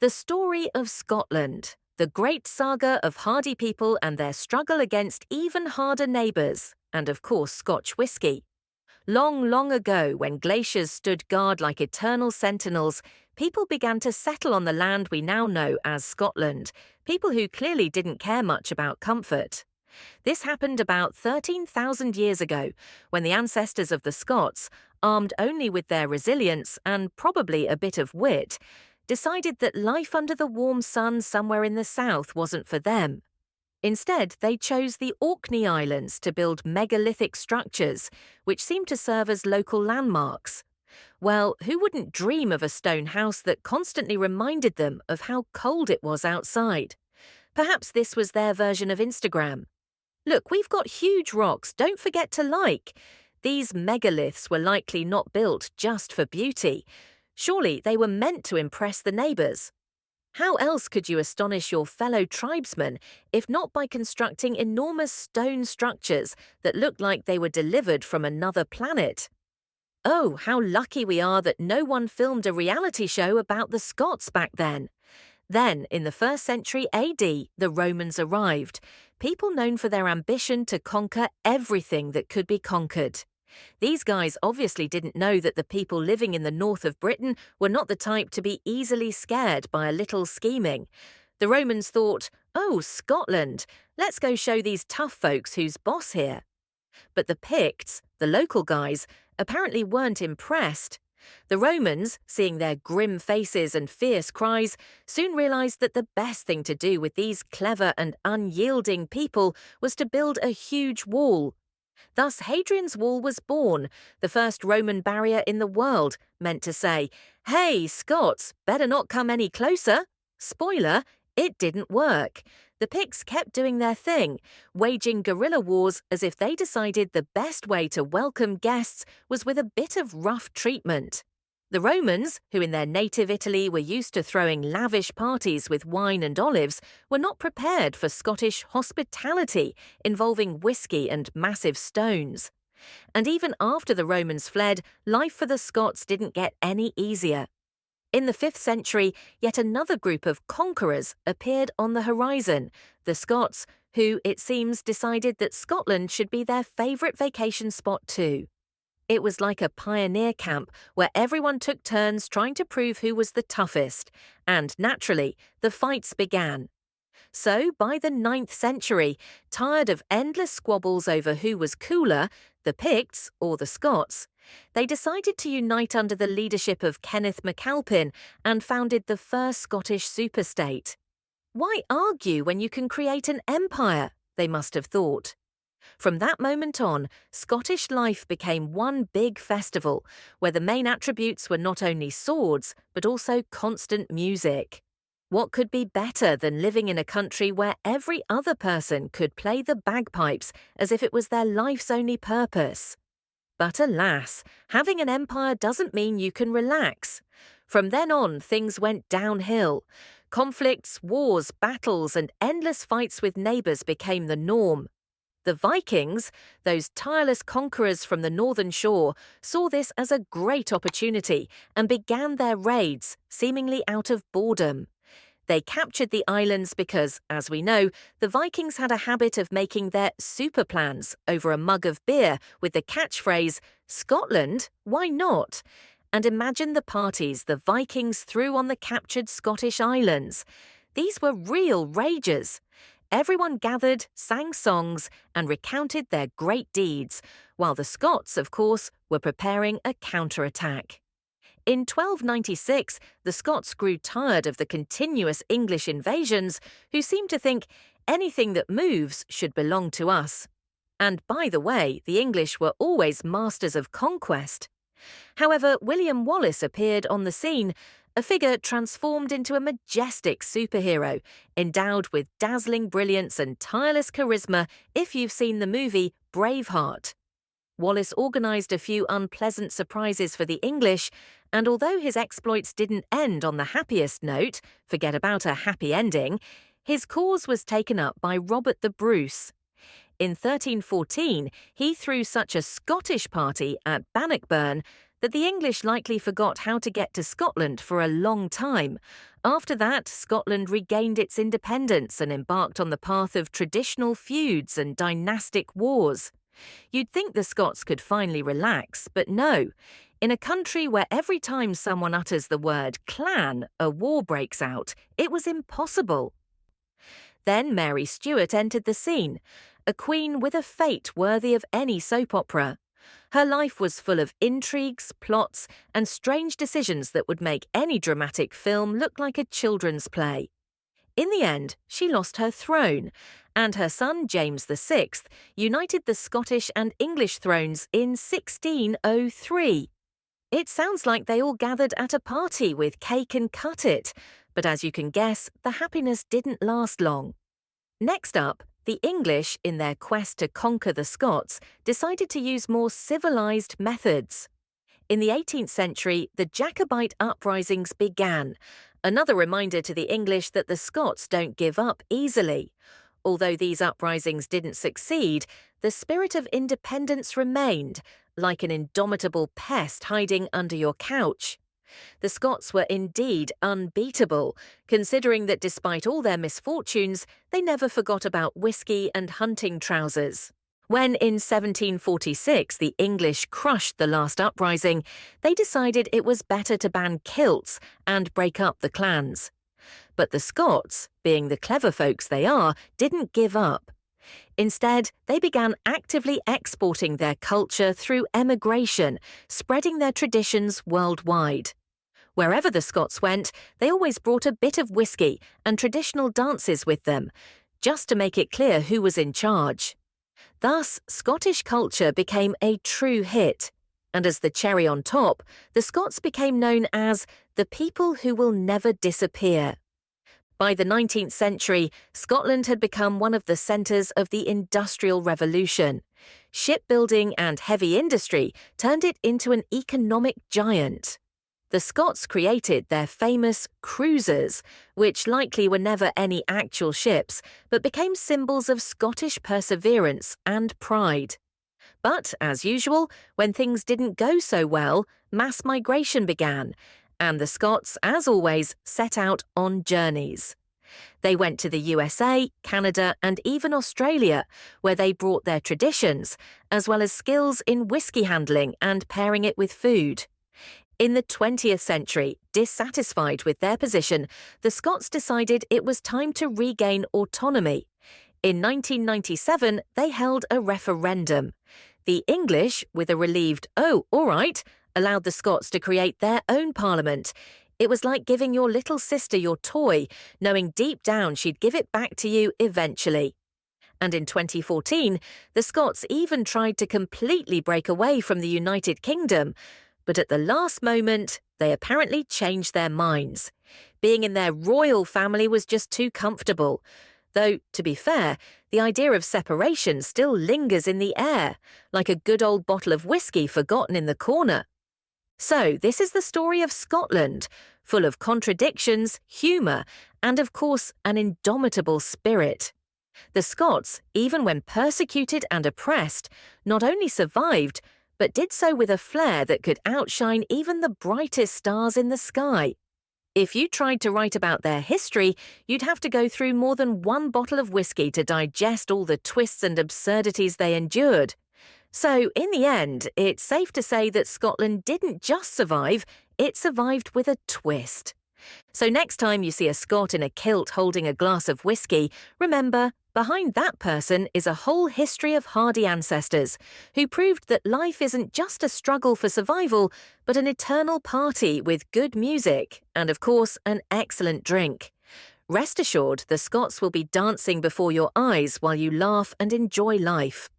The story of Scotland, the great saga of hardy people and their struggle against even harder neighbours, and of course Scotch whisky. Long, long ago, when glaciers stood guard like eternal sentinels, people began to settle on the land we now know as Scotland, people who clearly didn't care much about comfort. This happened about 13,000 years ago, when the ancestors of the Scots, armed only with their resilience and probably a bit of wit, decided that life under the warm sun somewhere in the south wasn't for them. Instead, they chose the Orkney Islands to build megalithic structures, which seemed to serve as local landmarks. Well, who wouldn't dream of a stone house that constantly reminded them of how cold it was outside? Perhaps this was their version of Instagram. Look, we've got huge rocks, don't forget to like. These megaliths were likely not built just for beauty. Surely they were meant to impress the neighbours. How else could you astonish your fellow tribesmen if not by constructing enormous stone structures that looked like they were delivered from another planet? Oh, how lucky we are that no one filmed a reality show about the Scots back then. Then, in the 1st century AD, the Romans arrived, people known for their ambition to conquer everything that could be conquered. These guys obviously didn't know that the people living in the north of Britain were not the type to be easily scared by a little scheming. The Romans thought, oh, Scotland, let's go show these tough folks who's boss here. But the Picts, the local guys, apparently weren't impressed. The Romans, seeing their grim faces and fierce cries, soon realized that the best thing to do with these clever and unyielding people was to build a huge wall. Thus, Hadrian's Wall was born, the first Roman barrier in the world, meant to say, hey, Scots, better not come any closer. Spoiler, it didn't work. The Picts kept doing their thing, waging guerrilla wars as if they decided the best way to welcome guests was with a bit of rough treatment. The Romans, who in their native Italy were used to throwing lavish parties with wine and olives, were not prepared for Scottish hospitality involving whisky and massive stones. And even after the Romans fled, life for the Scots didn't get any easier. In the 5th century, yet another group of conquerors appeared on the horizon, the Scots, who, it seems, decided that Scotland should be their favourite vacation spot too. It was like a pioneer camp where everyone took turns trying to prove who was the toughest, and naturally, the fights began. So, by the 9th century, tired of endless squabbles over who was cooler, the Picts or the Scots, they decided to unite under the leadership of Kenneth MacAlpin and founded the first Scottish superstate. Why argue when you can create an empire? They must have thought. From that moment on, Scottish life became one big festival, where the main attributes were not only swords, but also constant music. What could be better than living in a country where every other person could play the bagpipes as if it was their life's only purpose? But alas, having an empire doesn't mean you can relax. From then on, things went downhill. Conflicts, wars, battles, and endless fights with neighbours became the norm. The Vikings, those tireless conquerors from the northern shore, saw this as a great opportunity and began their raids, seemingly out of boredom. They captured the islands because, as we know, the Vikings had a habit of making their super plans over a mug of beer with the catchphrase, Scotland? Why not? And imagine the parties the Vikings threw on the captured Scottish islands. These were real rages. Everyone gathered, sang songs, and recounted their great deeds, while the Scots, of course, were preparing a counterattack. In 1296, the Scots grew tired of the continuous English invasions, who seemed to think anything that moves should belong to us. And by the way, the English were always masters of conquest. However, William Wallace appeared on the scene, a figure transformed into a majestic superhero, endowed with dazzling brilliance and tireless charisma if you've seen the movie Braveheart. Wallace organised a few unpleasant surprises for the English, and although his exploits didn't end on the happiest note, forget about a happy ending, his cause was taken up by Robert the Bruce. In 1314, he threw such a Scottish party at Bannockburn that the English likely forgot how to get to Scotland for a long time. After that, Scotland regained its independence and embarked on the path of traditional feuds and dynastic wars. You'd think the Scots could finally relax, but no. In a country where every time someone utters the word clan, a war breaks out, it was impossible. Then Mary Stuart entered the scene, a queen with a fate worthy of any soap opera. Her life was full of intrigues, plots, and strange decisions that would make any dramatic film look like a children's play. In the end, she lost her throne, and her son James VI united the Scottish and English thrones in 1603. It sounds like they all gathered at a party with cake and cut it, but as you can guess, the happiness didn't last long. Next up, the English, in their quest to conquer the Scots, decided to use more civilized methods. In the 18th century, the Jacobite uprisings began, another reminder to the English that the Scots don't give up easily. Although these uprisings didn't succeed, the spirit of independence remained, like an indomitable pest hiding under your couch. The Scots were indeed unbeatable, considering that despite all their misfortunes, they never forgot about whisky and hunting trousers. When in 1746 the English crushed the last uprising, they decided it was better to ban kilts and break up the clans. But the Scots, being the clever folks they are, didn't give up. Instead, they began actively exporting their culture through emigration, spreading their traditions worldwide. Wherever the Scots went, they always brought a bit of whisky and traditional dances with them, just to make it clear who was in charge. Thus, Scottish culture became a true hit, and as the cherry on top, the Scots became known as the people who will never disappear. By the 19th century, Scotland had become one of the centres of the Industrial Revolution. Shipbuilding and heavy industry turned it into an economic giant. The Scots created their famous cruisers, which likely were never any actual ships, but became symbols of Scottish perseverance and pride. But, as usual, when things didn't go so well, mass migration began, and the Scots, as always, set out on journeys. They went to the USA, Canada, and even Australia, where they brought their traditions, as well as skills in whisky handling and pairing it with food. In the 20th century, dissatisfied with their position, the Scots decided it was time to regain autonomy. In 1997, they held a referendum. The English, with a relieved, "Oh, all right," allowed the Scots to create their own parliament. It was like giving your little sister your toy, knowing deep down she'd give it back to you eventually. And in 2014, the Scots even tried to completely break away from the United Kingdom, but at the last moment, they apparently changed their minds. Being in their royal family was just too comfortable. Though, to be fair, the idea of separation still lingers in the air, like a good old bottle of whisky forgotten in the corner. So, this is the story of Scotland, full of contradictions, humour, and of course, an indomitable spirit. The Scots, even when persecuted and oppressed, not only survived, but did so with a flair that could outshine even the brightest stars in the sky. If you tried to write about their history, you'd have to go through more than one bottle of whisky to digest all the twists and absurdities they endured. So, in the end, it's safe to say that Scotland didn't just survive, it survived with a twist. So next time you see a Scot in a kilt holding a glass of whisky, remember, behind that person is a whole history of hardy ancestors who proved that life isn't just a struggle for survival, but an eternal party with good music and, of course, an excellent drink. Rest assured, the Scots will be dancing before your eyes while you laugh and enjoy life.